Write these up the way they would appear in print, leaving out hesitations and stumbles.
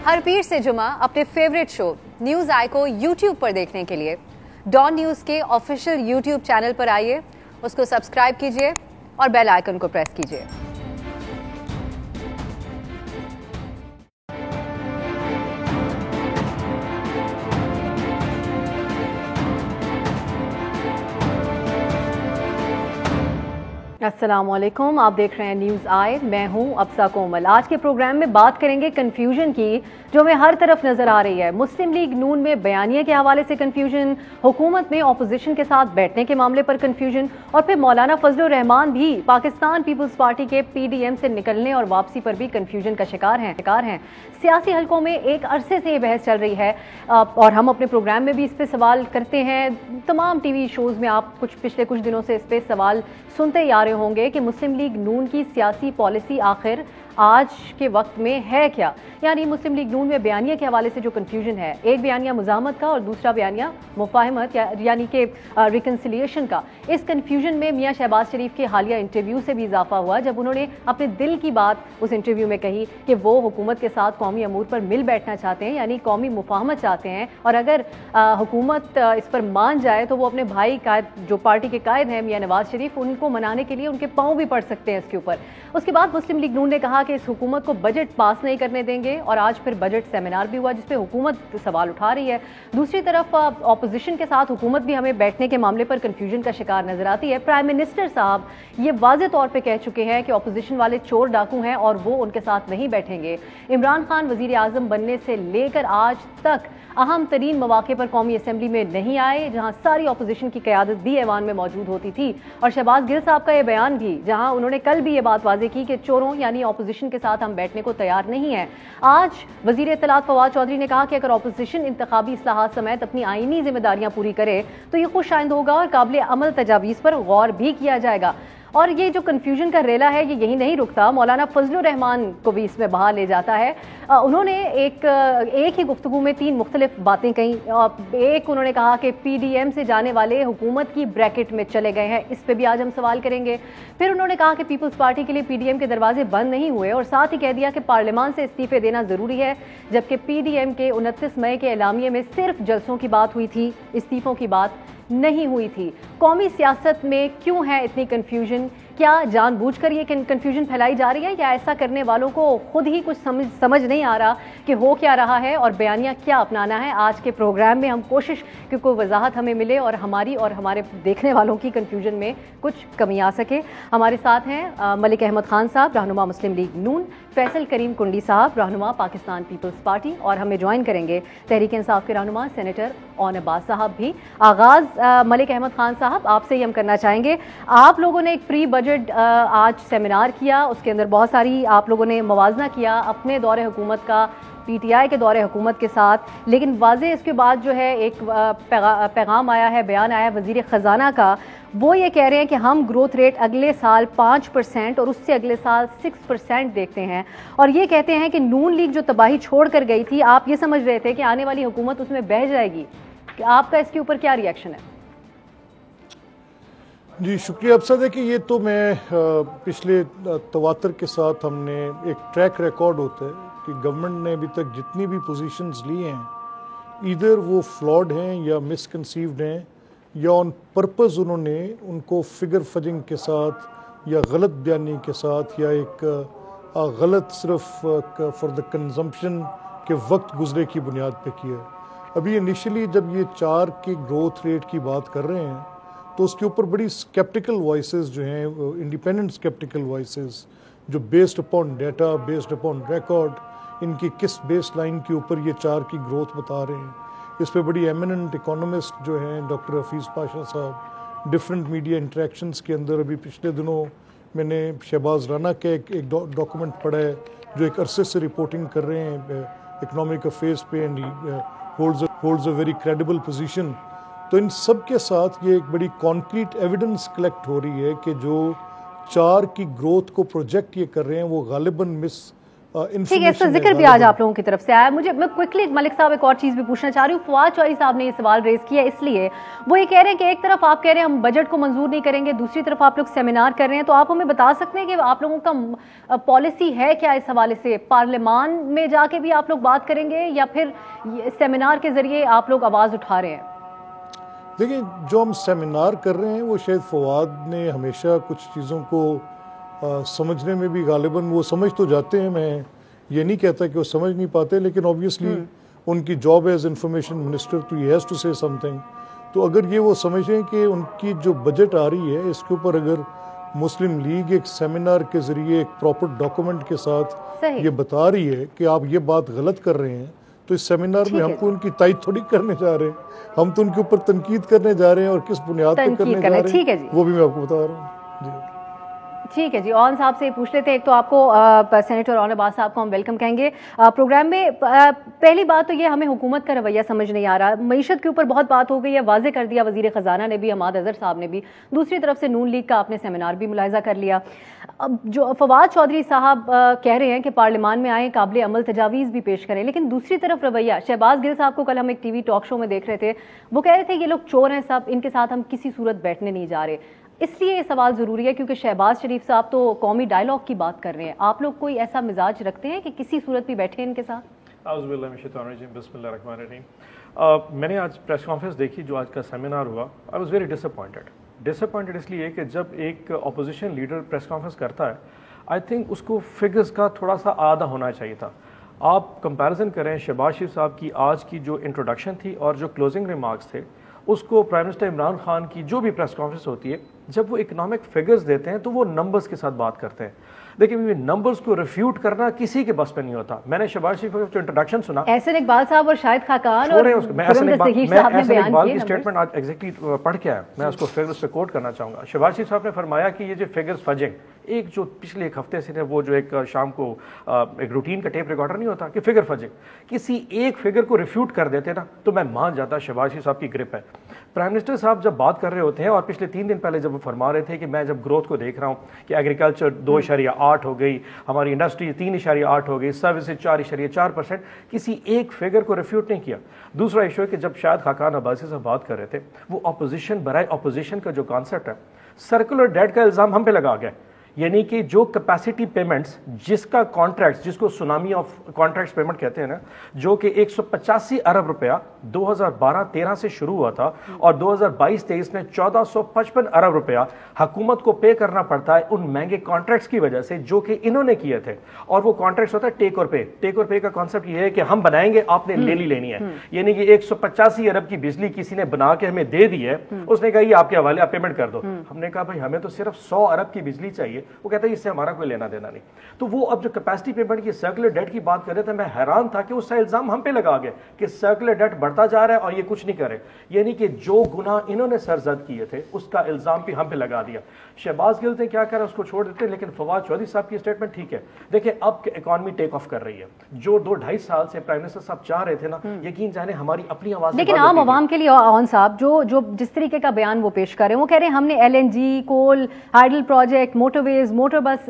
ہر پیر سے جمعہ اپنے فیوریٹ شو نیوز آئی کو یوٹیوب پر دیکھنے کے لیے ڈان نیوز کے آفیشیل یوٹیوب چینل پر آئیے، اس کو سبسکرائب کیجیے اور بیل آئیکن کو پریس کیجیے۔ السلام علیکم، آپ دیکھ رہے ہیں نیوز آئی، میں ہوں افسا کومل۔ آج کے پروگرام میں بات کریں گے کنفیوژن کی جو ہمیں ہر طرف نظر آ رہی ہے۔ مسلم لیگ نون میں بیانیے کے حوالے سے کنفیوژن، حکومت میں اپوزیشن کے ساتھ بیٹھنے کے معاملے پر کنفیوژن، اور پھر مولانا فضل الرحمان بھی پاکستان پیپلز پارٹی کے پی ڈی ایم سے نکلنے اور واپسی پر بھی کنفیوژن کا شکار ہیں۔ سیاسی حلقوں میں ایک عرصے سے یہ بحث چل رہی ہے اور ہم اپنے پروگرام میں بھی اس پہ سوال کرتے ہیں۔ تمام ٹی وی شوز میں آپ پچھلے کچھ دنوں سے اس پہ سوال سنتے ہی آ رہے ہوں گے کہ مسلم لیگ نون کی سیاسی پالیسی آخر آج کے وقت میں ہے کیا؟ یعنی مسلم لیگ نون میں بیانیہ کے حوالے سے جو کنفیوژن ہے، ایک بیانیہ مزاحمت کا اور دوسرا بیانیہ مفاہمت یعنی کہ ریکنسیلیشن کا۔ اس کنفیوژن میں میاں شہباز شریف کے حالیہ انٹرویو سے بھی اضافہ ہوا جب انہوں نے اپنے دل کی بات اس انٹرویو میں کہی کہ وہ حکومت کے ساتھ قومی امور پر مل بیٹھنا چاہتے ہیں، یعنی قومی مفاہمت چاہتے ہیں، اور اگر حکومت اس پر مان جائے تو وہ اپنے بھائی قائد جو پارٹی کے قائد ہیں میاں نواز شریف، ان کو منانے کے لیے ان کے پاؤں بھی پڑ سکتے ہیں اس کے اوپر۔ اس کے بعد مسلم لیگ نون نے کہا کہ اس حکومت کو بجٹ پاس نہیں کرنے دیں گے، اور آج پھر بجٹ سیمینار بھی ہوا جس پہ حکومت سوال اٹھا رہی ہے۔ دوسری طرف اپوزیشن کے ساتھ حکومت بھی ہمیں بیٹھنے کے معاملے پر کنفیوژن کا شکار نظر آتی ہے۔ پرائم منسٹر صاحب یہ واضح طور پہ کہہ چکے ہیں کہ اپوزیشن والے چور ڈاکو ہیں اور وہ ان کے ساتھ نہیں بیٹھیں گے۔ عمران خان وزیر اعظم بننے سے لے کر آج تک اہم ترین مواقع پر قومی اسمبلی میں نہیں آئے جہاں ساری اپوزیشن کی قیادت بھی ایوان میں موجود ہوتی تھی، اور شہباز گل صاحب کا یہ بیان بھی جہاں انہوں نے کل بھی یہ بات واضح کی کہ چوروں یعنی اپوزیشن کے ساتھ ہم بیٹھنے کو تیار نہیں ہیں۔ آج وزیر اطلاعات فواد چودھری نے کہا کہ اگر اپوزیشن انتخابی اصلاحات سمیت اپنی آئینی ذمہ داریاں پوری کرے تو یہ خوش آئند ہوگا اور قابل عمل تجاویز پر غور بھی کیا جائے گا۔ اور یہ جو کنفیوژن کا ریلا ہے یہ یہی نہیں رکتا، مولانا فضل الرحمان کو بھی اس میں بہا لے جاتا ہے۔ انہوں نے ایک ہی گفتگو میں 3 مختلف باتیں کہیں۔ ایک انہوں نے کہا کہ پی ڈی ایم سے جانے والے حکومت کی بریکٹ میں چلے گئے ہیں، اس پہ بھی آج ہم سوال کریں گے۔ پھر انہوں نے کہا کہ پیپلز پارٹی کے لیے پی ڈی ایم کے دروازے بند نہیں ہوئے، اور ساتھ ہی کہہ دیا کہ پارلیمان سے استعفے دینا ضروری ہے، جبکہ پی ڈی ایم کے 29 مئی کے اعلامیے میں صرف جلسوں کی بات ہوئی تھی، استعفوں کی بات نہیں ہوئی تھی۔ قومی سیاست میں کیوں ہے اتنی کنفیوژن؟ کیا جان بوجھ کر یہ کنفیوژن پھیلائی جا رہی ہے یا ایسا کرنے والوں کو خود ہی کچھ سمجھ نہیں آ رہا کہ ہو کیا رہا ہے اور بیانیہ کیا اپنانا ہے؟ آج کے پروگرام میں ہم کوشش کہ کوئی وضاحت ہمیں ملے اور ہماری اور ہمارے دیکھنے والوں کی کنفیوژن میں کچھ کمی آ سکے۔ ہمارے ساتھ ہیں ملک احمد خان صاحب، رہنما مسلم لیگ نون، فیصل کریم کنڈی صاحب، رہنما پاکستان پیپلز پارٹی، اور ہمیں جوائن کریں گے تحریک انصاف کے رہنما سینیٹر اون عباس صاحب بھی۔ آغاز ملک احمد خان صاحب آپ سے ہی ہم کرنا چاہیں گے۔ آپ لوگوں نے ایک پری بجٹ آج سیمینار کیا، اس کے اندر بہت ساری آپ لوگوں نے موازنہ کیا اپنے دور حکومت کا پی ٹی آئی کے دور حکومت کے ساتھ، لیکن واضح اس کے بعد جو ہے ایک پیغام آیا ہے، بیان آیا ہے وزیر خزانہ کا۔ وہ یہ کہہ رہے ہیں کہ ہم گروتھ ریٹ اگلے سال 5% اور اس سے اگلے سال 6% دیکھتے ہیں، اور یہ کہتے ہیں کہ نون لیگ جو تباہی چھوڑ کر گئی تھی، آپ یہ سمجھ رہے تھے کہ آنے والی حکومت اس میں بہہ جائے گی، کہ آپ کا اس کے اوپر کیا ریئیکشن ہے؟ جی شکریہ افسر۔ دیکھیے یہ تو میں پچھلے تواتر کے ساتھ ہم نے ایک ٹریک ریکارڈ ہوتا ہے کہ گورنمنٹ نے ابھی تک جتنی بھی پوزیشنز لی ہیں ایدھر وہ فلاڈ ہیں یا مس کنسیوڈ ہیں، یا آن پرپز انہوں نے ان کو فگر فجنگ کے ساتھ یا غلط بیانی کے ساتھ یا ایک غلط صرف فار دا کنزمپشن کے وقت گزرے کی بنیاد پہ کیا ہے۔ ابھی انیشلی جب یہ 4 کی گروتھ ریٹ کی بات کر رہے ہیں تو اس کے اوپر بڑی سکیپٹیکل وائسز جو ہیں، انڈیپینڈنٹ سکیپٹیکل وائسز جو based upon data, based upon record, ان کی کس بیس لائن کے اوپر یہ 4 کی گروتھ بتا رہے ہیں، اس پہ بڑی ایمیننٹ اکانومسٹ جو ہیں ڈاکٹر حفیظ پاشا صاحب، ڈفرینٹ میڈیا انٹریکشنز کے اندر ابھی پچھلے دنوں میں نے شہباز رانا کے ایک ڈاکومنٹ پڑھا ہے جو ایک عرصے سے رپورٹنگ کر رہے ہیں اکنامک افیئرز پہ، and holds a very credible position. تو ان سب کے ساتھ یہ ایک بڑی کانکریٹ ایویڈنس کلیکٹ ہو رہی ہے کہ جو 4 کی گروتھ کو پروجیکٹ یہ کر رہے ہیں وہ غالباً ٹھیک ہے، اس کا ذکر بھی آج آپ لوگوں کی طرف سے آیا. میں کوئکلی ملک صاحب ایک اور چیز بھی پوچھنا چاہ رہی ہوں. فواد چودھری صاحب نے یہ سوال ریز کیا اس لیے وہ یہ کہہ رہے ہیں کہ ایک طرف آپ کہہ رہے ہیں ہم بجٹ کو منظور نہیں کریں گے, دوسری طرف آپ لوگ سیمینار کر رہے ہیں, تو آپ ہمیں بتا سکتے ہیں کہ آپ لوگوں کا پالیسی ہے کیا اس حوالے سے؟ پارلیمان میں جا کے بھی آپ لوگ بات کریں گے یا پھر سیمینار کے ذریعے آپ لوگ آواز اٹھا رہے ہیں؟ دیکھیں, جو ہم سیمینار کر رہے ہیں وہ شاید فواد نے ہمیشہ کچھ چیزوں کو سمجھنے میں بھی غالباً وہ سمجھ تو جاتے ہیں, میں یہ نہیں کہتا کہ وہ سمجھ نہیں پاتے, لیکن obviously ان کی جاب ایز انفارمیشن منسٹر تو ہی ہیز ٹو سے سم تھنگ. تو اگر یہ وہ سمجھیں کہ ان کی جو بجٹ آ رہی ہے اس کے اوپر اگر مسلم لیگ ایک سیمینار کے ذریعے ایک پراپر ڈاکومنٹ کے ساتھ یہ بتا رہی ہے کہ آپ یہ بات غلط کر رہے ہیں, تو اس سیمینار میں ہم کو ان کی تائید تھوڑی کرنے جا رہے ہیں, ہم تو ان کے اوپر تنقید کرنے جا رہے ہیں, اور کس بنیاد پہ کرنے جا رہے ہیں وہ بھی میں آپ کو بتا رہا ہوں. ٹھیک ہے جی, اون صاحب سے پوچھ لیتے ہیں. ایک تو آپ کو سینیٹر اون عباس صاحب کو ہم ویلکم کہیں گے پروگرام میں. پہلی بات تو یہ ہمیں حکومت کا رویہ سمجھ نہیں آ رہا. معیشت کے اوپر بہت بات ہو گئی ہے, واضح کر دیا وزیر خزانہ نے بھی, حماد اظہر صاحب نے بھی, دوسری طرف سے نون لیگ کا آپ نے سیمینار بھی ملاحظہ کر لیا. جو فواد چودھری صاحب کہہ رہے ہیں کہ پارلیمان میں آئیں, قابل عمل تجاویز بھی پیش کریں, لیکن دوسری طرف رویہ شہباز گل صاحب کو کل ہم ایک ٹی وی ٹاک شو میں دیکھ رہے تھے, وہ کہہ رہے تھے یہ لوگ چور ہیں سب, ان کے ساتھ ہم کسی صورت بیٹھنے نہیں جا رہے. اس لیے یہ سوال ضروری ہے کیونکہ شہباز شریف صاحب تو قومی ڈائلاگ کی بات کر رہے ہیں. آپ لوگ کوئی ایسا مزاج رکھتے ہیں کہ کسی صورت بھی بیٹھے ان کے ساتھ؟ اعوذ باللہ من الشیطان الرجیم, بسم اللہ الرحمن الرحیم. میں نے آج پریس کانفرنس دیکھی جو آج کا سیمینار ہوا. آئی واز ویری ڈسپوائنٹڈ اس لیے کہ جب ایک اپوزیشن لیڈر پریس کانفرنس کرتا ہے, آئی تھنک اس کو فگرز کا تھوڑا سا آدھا ہونا چاہیے تھا. آپ کمپیریزن کریں شہباز شریف صاحب کی آج کی جو انٹروڈکشن تھی اور جو کلوزنگ ریمارکس تھے, اس کو پرائم منسٹر عمران خان کی جو بھی پریس کانفرنس ہوتی ہے جب وہ اکنامک فگرز دیتے ہیں تو وہ نمبرز کے ساتھ بات کرتے ہیں. دیکھیں نمبرز کو ریفیوٹ کرنا کسی کے بس پہ نہیں ہوتا. میں نے شہباز شریف کا جو انٹروڈکشن سنا, احسن اقبال صاحب اور شاہد خاقان اور احسن اقبال کی اسٹیٹمنٹ آج ایگزیکٹلی پڑھ کے آیا, میں اس کو فگرز پہ کوٹ کرنا چاہوں گا. شہباز شریف صاحب نے فرمایا کہ یہ جو فگرز فجنگ, ایک جو پچھلے ایک ہفتے سے وہ جو ایک شام کو ایک روٹین کا ٹیپ ریکارڈر نہیں ہوتا کہ فگر فجنگ, کسی ایک فگر کو ریفیوٹ کر دیتے نا تو میں مان جاتا شہباز شریف صاحب کی گرپ ہے. پرائم منسٹر صاحب جب بات کر رہے ہوتے ہیں, اور پچھلے 3 دن پہلے جب وہ فرما رہے تھے کہ میں جب گروتھ کو دیکھ رہا ہوں کہ ایگریکلچر 2.8 ہو گئی, ہماری انڈسٹری 3.8 ہو گئی, سروسز 4.4%, کسی ایک فگر کو ریفیوٹ نہیں کیا. دوسرا ایشو ہے کہ جب شاہد خاقان عباسی صاحب بات کر رہے تھے, وہ اپوزیشن برائے اپوزیشن کا جو کانسیپٹ ہے, سرکولر ڈیٹ کا الزام ہم پہ لگا گیا. یعنی کہ جو کیپیسٹی پیمنٹس جس کا کانٹریکٹ, جس کو سونامی آف کانٹریکٹس پیمنٹ کہتے ہیں نا, جو کہ 185 ارب روپیہ 2012-13 سے شروع ہوا تھا اور 2022-23 میں 1455 ارب روپیہ حکومت کو پے کرنا پڑتا ہے ان مہنگے کانٹریکٹس کی وجہ سے جو کہ انہوں نے کیے تھے. اور وہ کانٹریکٹس ہوتا ہے ٹیک اور پے. ٹیک اور پے کا کانسیپٹ یہ ہے کہ ہم بنائیں گے, آپ نے لینی ہے. یعنی کہ 185 ارب کی بجلی کسی نے بنا کے ہمیں دے دی ہے, اس نے کہا یہ آپ کے حوالے, آپ پیمنٹ کر دو. ہم نے کہا بھائی ہمیں تو صرف 100 ارب کی بجلی چاہیے. وہ کہتا ہے اس سے ہمارا کوئی لینا دینا نہیں. تو وہ اب جو کیپیسٹی پیمنٹ کی سرکولر ڈیٹ کی بات کر رہے تھے, میں حیران تھا کہ اس کا الزام ہم پہ لگا گیا کہ سرکولر ڈیٹ بڑھتا جا رہا ہے اور یہ کچھ نہیں کرے. یعنی کہ جو گناہ انہوں نے سرزد کیے تھے اس کا الزام بھی ہم پہ لگا دیا. شہباز گل نے کیا کرا اس کو چھوڑ دیتے, لیکن فواد چودھری صاحب کی اسٹیٹمنٹ ٹھیک ہے. دیکھیں اب اکانومی ٹیک آف کر رہی ہے, جو 2-2.5 سال سے پرائم منسٹر صاحب چاہ رہے تھے نا, یقین جانے ہماری اپنی آواز. لیکن عام عوام کے لیے اون صاحب جو جس طریقے کا بیان وہ پیش کر رہے ہیں, وہ کہہ رہے ہیں ہم نے LNG, کول, ہائیڈل پروجیکٹ, موٹر ویز, موٹر بس,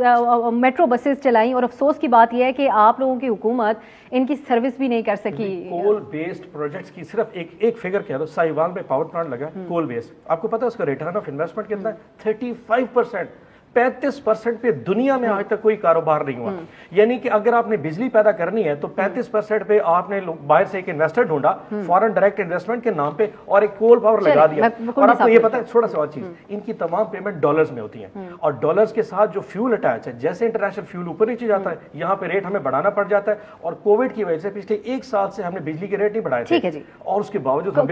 میٹرو بسز چلائیں, اور افسوس کی بات یہ ہے کہ آپ لوگوں کی حکومت ان کی سروس بھی نہیں کر سکی. کول بیسڈ پروجیکٹس کی صرف ایک فگر کہہ دو, سائیوال میں پاور پلانٹ لگا کول بیسڈ, آپ کو پتا ہے اس کا ریٹرن آف انویسٹمنٹ کتنا ہے؟ 35%. 35% پہ دنیا میں آج تک کوئی کاروبار نہیں ہوا. یعنی کہ اگر آپ نے بجلی پیدا کرنی ہے تو 35% پہ آپ نے باہر سے ایک انویسٹر ڈھونڈا فورن ڈائریکٹ انویسٹمنٹ کے نام پہ اور ایک کول پاور لگا دیا. اور آپ کو یہ پتا ہے تھوڑا سا اور چیز, ان کی تمام پیمنٹ ڈالرز میں ہوتی ہیں, اور ڈالرز کے ساتھ جو فیول اٹیچ ہے, جیسے انٹرنیشنل فیول اوپر نیچے جاتا ہے, یہاں پہ ریٹ ہمیں بڑھانا پڑ جاتا ہے. اور کووڈ کی وجہ سے پچھلے 1 سال سے ہم نے بجلی کے ریٹ نہیں بڑھائے تھے, اور اس کے باوجود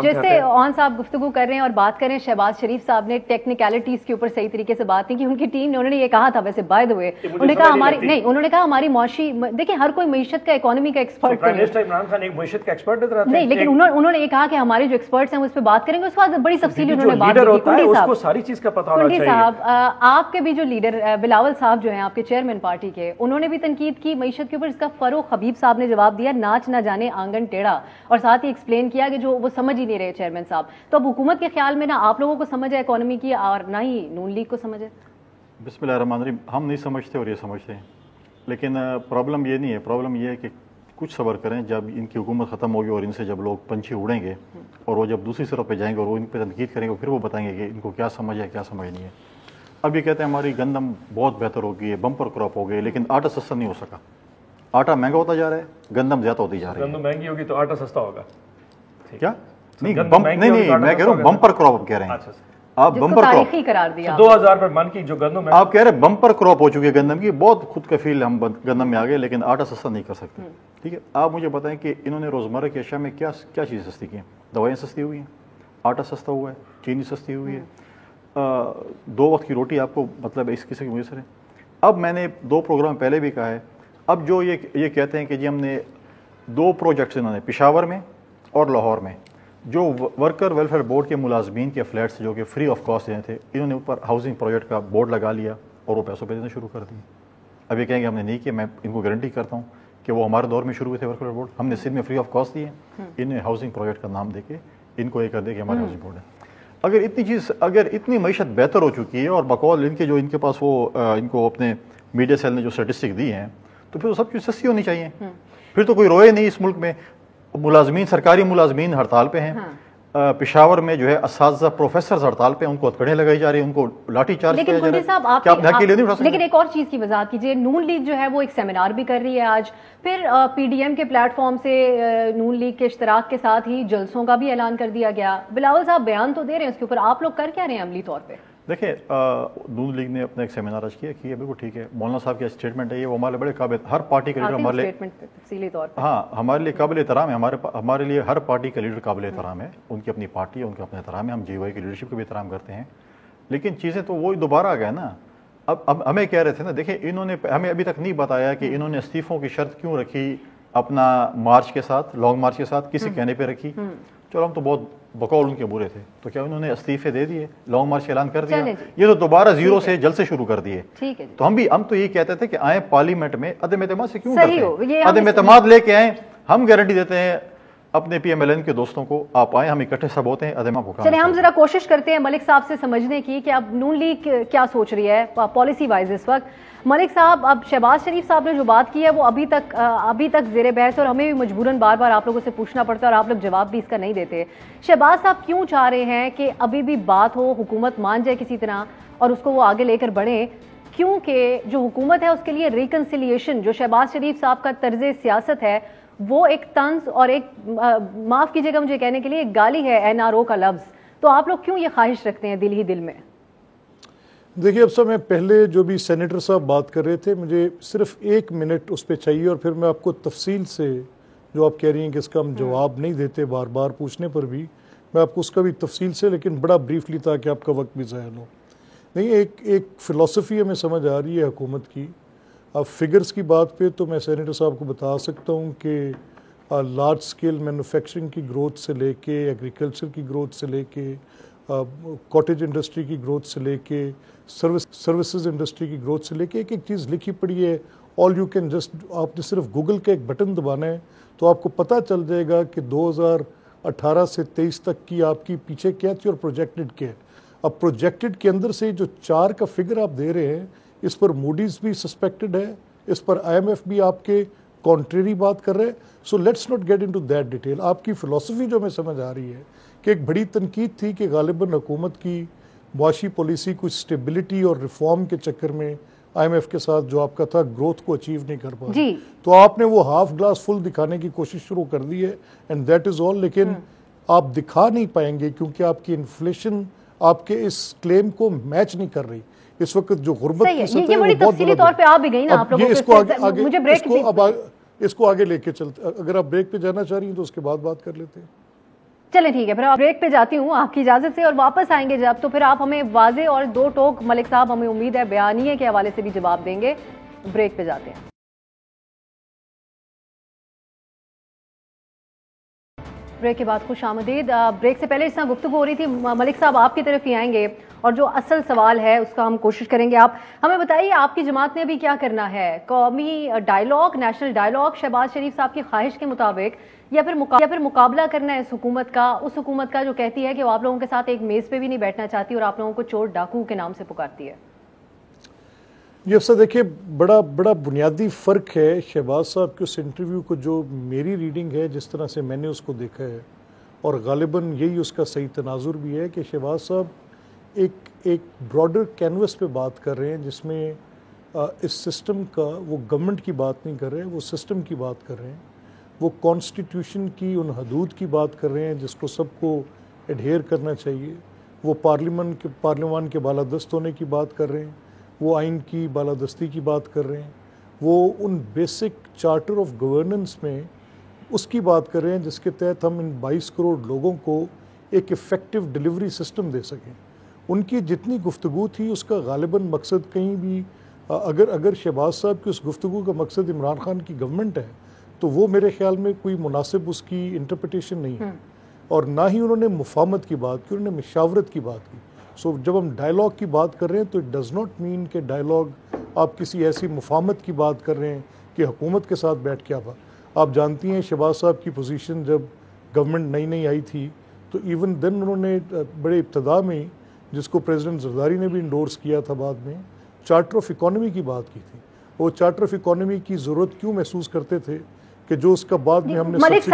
جیسے اون صاحب گفتگو کر رہے ہیں اور بات کریں, شہباز شریف صاحب نے ٹیکنیکلٹیز کے اوپر صحیح طریقے سے بات نہیں کی. ان کی ٹیم نے یہ کہا تھا, ویسے بائی دی وے انہوں نے کہا ہماری معاشی, دیکھیں ہر کوئی معیشت کا اکانومی کا ایکسپرٹ نہیں, لیکن انہوں نے یہ کہا کہ ہمارے جو ایکسپرٹس ہیں اس پہ بات کریں گے, اس کے بعد بڑی تفصیلی انہوں نے بات کی. کنڈی صاحب, آپ کے بھی جو لیڈر بلاول صاحب جو ہیں آپ کے چیئرمین پارٹی کے, انہوں نے بھی تنقید کی معیشت کے اوپر, اس کا فروخ حبیب صاحب نے جواب دیا ناچ نہ جانے آنگن ٹیڑھا, اور ساتھ ہی ایکسپلین کیا کہ جو وہ سمجھ ہی نہیں رہے چیئرمین صاحب. تو اب حکومت کے خیال میں نہ آپ لوگوں کو سمجھ ہے اکانومی کی اور نہ ہی نون لیگ کو سمجھ ہے. بسم اللہ الرحمن الرحیم. ہم نہیں سمجھتے اور یہ سمجھتے ہیں, لیکن پرابلم یہ نہیں ہے، پرابلم یہ ہے کہ کچھ صبر کریں، جب ان کی حکومت ختم ہوگی اور ان سے جب لوگ پنچھی اڑیں گے اور وہ جب دوسری طرف پہ جائیں گے اور وہ ان پہ تنقید کریں گے، پھر وہ بتائیں گے کہ ان کو کیا سمجھ ہے کیا سمجھ نہیں ہے۔ اب یہ کہتے ہیں ہماری گندم بہت بہتر ہو گئی ہے، بمپر کراپ ہو گئی، لیکن آٹا سستا نہیں ہو سکا، آٹا مہنگا ہوتا جا رہا ہے، گندم زیادہ ہوتی جا رہی ہے۔ گندم مہنگی ہوگی تو آٹا سستا ہوگا کیا؟ نہیں میں کہہ رہا ہوں بمپر کراپ کہہ رہے ہیں آپ، بمپر کراپ قرار دیا 2000 پر من کی جو گندم ہے، آپ کہہ رہے ہیں بمپر کراپ ہو چکی ہے گندم کی، بہت خود کفیل ہم گندم میں آ گئے، لیکن آٹا سستا نہیں کر سکتے۔ ٹھیک ہے، آپ مجھے بتائیں کہ انہوں نے روزمرہ کی اشیاء میں کیا چیز سستی کی ہیں؟ دوائیں سستی ہوئی ہیں، آٹا سستا ہوا ہے، چینی سستی ہوئی ہے، 2 وقت کی روٹی آپ کو مطلب اس قسم کی میسر ہے۔ اب میں نے 2 پروگرام پہلے بھی کہا ہے، اب جو یہ کہتے ہیں کہ جی ہم نے 2 پروجیکٹس انہوں نے پشاور میں اور لاہور میں جو ورکر ویلفیئر بورڈ کے ملازمین کے فلیٹس جو کہ فری آف کاسٹ دینے تھے، انہوں نے اوپر ہاؤسنگ پروجیکٹ کا بورڈ لگا لیا اور وہ پیسوں پہ دینا شروع کر دیے۔ اب یہ کہیں گے ہم نے نہیں کیا، میں ان کو گارنٹی کرتا ہوں کہ وہ ہمارے دور میں شروع ہوئے تھے ورکر بورڈ، ہم نے سندھ میں فری آف کاسٹ دیے، انہیں ہاؤسنگ پروجیکٹ کا نام دے کے ان کو یہ کر دے کہ ہمارے ہاؤسنگ بورڈ ہے۔ اگر اتنی معیشت بہتر ہو چکی ہے اور بقول ان کے جو ان کے پاس وہ ان کو اپنے میڈیا سیل نے جو اسٹیٹسٹک دی ہیں، تو پھر سب چیز سستی ہونی چاہیے، پھر تو کوئی روئے نہیں اس ملک میں۔ ملازمین، سرکاری ملازمین ہڑتال پہ ہیں، پشاور میں جو ہے اساتذہ پروفیسرز ہڑتال پہ، ان کو ہتھکڑیاں لگائی جا رہی ہیں، ان کو لاٹھی چارج کیا جا رہا ہے۔ کیا اپنے حق کے لیے نہیں اٹھا سکتے؟ لیکن ایک اور چیز کی وضاحت کیجیے، نون لیگ جو ہے وہ ایک سیمینار بھی کر رہی ہے آج، پھر پی ڈی ایم کے پلیٹ فارم سے نون لیگ کے اشتراک کے ساتھ ہی جلسوں کا بھی اعلان کر دیا گیا۔ بلاول صاحب بیان تو دے رہے ہیں، اس کے اوپر آپ لوگ کر کیا رہے ہیں عملی طور پہ؟ دیکھیں، نون لیگ نے اپنا ایک سیمینار آج کیا بالکل ٹھیک ہے، مولانا صاحب کی اسٹیٹمنٹ ہے یہ، وہ ہمارے بڑے قابل، ہر پارٹی کا لیڈر ہمارے لیے تفصیلی طور پر، ہاں ہمارے لیے قابل احترام ہے، ہمارے لیے ہر پارٹی کا لیڈر قابل احترام ہے، ان کی اپنی پارٹی ہے، ان کا اپنا احترام ہے، ہم جی وائی کی لیڈرشپ کو بھی احترام کرتے ہیں، لیکن چیزیں تو وہی دوبارہ آ گئے نا۔ اب ہمیں کہہ رہے تھے نا، دیکھیں انہوں نے ہمیں ابھی تک نہیں بتایا کہ انہوں نے استعفوں کی شرط کیوں رکھی اپنا مارچ کے ساتھ، لانگ مارچ کے ساتھ، کسی کہنے پہ رکھی۔ چلو ہم تو بہت بقول ان کے برے تھے، تو کیا انہوں نے استعفے دے دیے، لانگ مارچ کا اعلان کر دیا؟ یہ تو دوبارہ زیرو سے جلسے شروع کر دیے۔ تو ہم تو یہ کہتے تھے کہ آئیں پارلیمنٹ میں، عدم اعتماد سے کیوں کرتے ہیں؟ عدم اعتماد لے کے آئیں، ہم گارنٹی دیتے ہیں اپنے پی ایم ایل این کے دوستوں کو، آپ آئیں، ہم اکٹھے سب ہوتے ہیں، عدم کو۔ چلیں ہم ذرا کوشش کرتے ہیں ملک صاحب سے سمجھنے کی کہ اب نون لیگ کیا سوچ رہی ہے پالیسی وائز اس وقت۔ ملک صاحب، اب شہباز شریف صاحب نے جو بات کی ہے وہ ابھی تک زیر بحث، اور ہمیں بھی مجبوراً بار بار آپ لوگوں سے پوچھنا پڑتا ہے اور آپ لوگ جواب بھی اس کا نہیں دیتے۔ شہباز صاحب کیوں چاہ رہے ہیں کہ ابھی بھی بات ہو، حکومت مان جائے کسی طرح اور اس کو وہ آگے لے کر بڑھیں؟ کیونکہ جو حکومت ہے اس کے لیے ریکنسیلیشن، جو شہباز شریف صاحب کا طرز سیاست ہے، وہ ایک طنز اور ایک، معاف کیجیے گا مجھے کہنے کے لیے، ایک گالی ہے این آر او کا لفظ۔ تو آپ لوگ کیوں یہ خواہش رکھتے ہیں دل ہی دل میں؟ دیکھیے اب میں پہلے جو بھی سینیٹر صاحب بات کر رہے تھے، مجھے صرف 1 منٹ اس پہ چاہیے، اور پھر میں آپ کو تفصیل سے جو آپ کہہ رہی ہیں کہ اس کا ہم جواب نہیں دیتے بار بار پوچھنے پر بھی، میں آپ کو اس کا بھی تفصیل سے، لیکن بڑا بریفلی تاکہ آپ کا وقت بھی ضائع ہو۔ نہیں، ایک فلسفی ہمیں سمجھ آ رہی ہے حکومت کی۔ اب فگرز کی بات پہ تو میں سینیٹر صاحب کو بتا سکتا ہوں کہ لارج سکیل مینوفیکچرنگ کی گروتھ سے لے کے، ایگریکلچر کی گروتھ سے لے کے، کاٹیج انڈسٹری کی گروتھ سے لے کے، سروسز انڈسٹری کی گروتھ سے لے کے، ایک چیز لکھی پڑی ہے۔ آل یو کین جسٹ، آپ نے صرف گوگل کا ایک بٹن دبانا ہے تو آپ کو پتہ چل جائے گا کہ 2018 سے 23 تک کی آپ کی پیچھے کیا تھی اور پروجیکٹڈ کیا ہے۔ اب پروجیکٹڈ کے اندر سے جو 4 کا فگر آپ دے رہے ہیں، اس پر موڈیز بھی سسپیکٹڈ ہے، اس پر آئی ایم ایف بھی آپ کے کانٹریری بات کر رہے ہیں۔ So let's not get into that detail. آپ کی فلسفی جو ہمیں سمجھ آ رہی ہے کہ ایک بڑی تنقید تھی کہ غالباً حکومت کی معاشی پالیسی کچھ اسٹیبلٹی اور ریفارم کے چکر میں آئی ایم ایف کے ساتھ جو آپ کا تھا گروتھ کو اچیو نہیں کر پا رہے، تو آپ نے وہ ہاف گلاس فل دکھانے کی کوشش شروع کر دی ہے، اینڈ دیٹ از آل۔ لیکن آپ دکھا نہیں پائیں گے کیونکہ آپ کی انفلیشن آپ کے اس کلیم کو میچ نہیں کر رہی۔ اس وقت جو غربت کی سطح ہے وہ بہت تفصیلی طور پہ آپ بھی گئی نا آپ لوگوں اس کو آگے لے کے چلتے، اگر آپ بریک پہ جانا چاہ رہی ہیں تو اس کے بعد بات کر لیتے ہیں۔ چلیں ٹھیک ہے، پھر آپ بریک پہ جاتی ہوں آپ کی اجازت سے، اور واپس آئیں گے جب تو پھر آپ ہمیں واضح اور 2 ٹوک ملک صاحب ہمیں امید ہے بیانیے کے حوالے سے بھی جواب دیں گے۔ بریک پہ جاتے ہیں۔ بریک کے بعد خوش آمدید۔ بریک سے پہلے اس طرح گفتگو ہو رہی تھی، ملک صاحب آپ کی طرف ہی آئیں گے اور جو اصل سوال ہے اس کا ہم کوشش کریں گے۔ آپ ہمیں بتائیے آپ کی جماعت نے ابھی کیا کرنا ہے؟ قومی ڈائیلاگ، نیشنل ڈائیلاگ شہباز شریف صاحب کی خواہش کے مطابق، یا پھر مقابلہ کرنا ہے اس حکومت کا جو کہتی ہے کہ وہ آپ لوگوں کے ساتھ ایک میز پہ بھی نہیں بیٹھنا چاہتی اور آپ لوگوں کو چور ڈاکو کے نام سے پکارتی ہے؟ یہ افسر دیکھیے بڑا بنیادی فرق ہے شہباز صاحب کے اس انٹرویو کو، جو میری ریڈنگ ہے جس طرح سے میں نے اس کو دیکھا ہے، اور غالباً یہی اس کا صحیح تناظر بھی ہے کہ شہباز صاحب ایک براڈر کینوس پہ بات کر رہے ہیں، جس میں اس سسٹم کا، وہ گورنمنٹ کی بات نہیں کر رہے ہیں، وہ سسٹم کی بات کر رہے ہیں، وہ کانسٹیٹیوشن کی ان حدود کی بات کر رہے ہیں جس کو سب کو ایڈہیئر کرنا چاہیے، وہ پارلیمان کے بالادست ہونے کی بات کر رہے ہیں، وہ آئین کی بالادستی کی بات کر رہے ہیں، وہ ان بیسک چارٹر آف گورننس میں اس کی بات کر رہے ہیں جس کے تحت ہم ان 22 کروڑ لوگوں کو ایک افیکٹو ڈیلیوری سسٹم دے سکیں۔ ان کی جتنی گفتگو تھی اس کا غالباً مقصد کہیں بھی، اگر شہباز صاحب کی اس گفتگو کا مقصد عمران خان کی گورنمنٹ ہے تو وہ میرے خیال میں کوئی مناسب اس کی انٹرپریٹیشن نہیں ہے، اور نہ ہی انہوں نے مفاہمت کی بات کی، انہوں نے مشاورت کی بات کی۔ سو جب ہم ڈائلاگ کی بات کر رہے ہیں تو اٹ ڈز ناٹ مین کہ ڈائلاگ آپ کسی ایسی مفاہمت کی بات کر رہے ہیں کہ حکومت کے ساتھ بیٹھ کے آپ جانتی ہیں شہباز صاحب کی پوزیشن جب گورنمنٹ نئی آئی تھی تو ایون دین انہوں نے بڑے ابتدا میں، جس کو پریزیڈنٹ زرداری نے بھی انڈورس کیا تھا بعد میں، چارٹر آف اکانومی کی بات کی تھی۔ وہ چارٹر آف اکانومی کی ضرورت کیوں محسوس کرتے تھے کہ جو اس کا بعد میں ہم نے ملک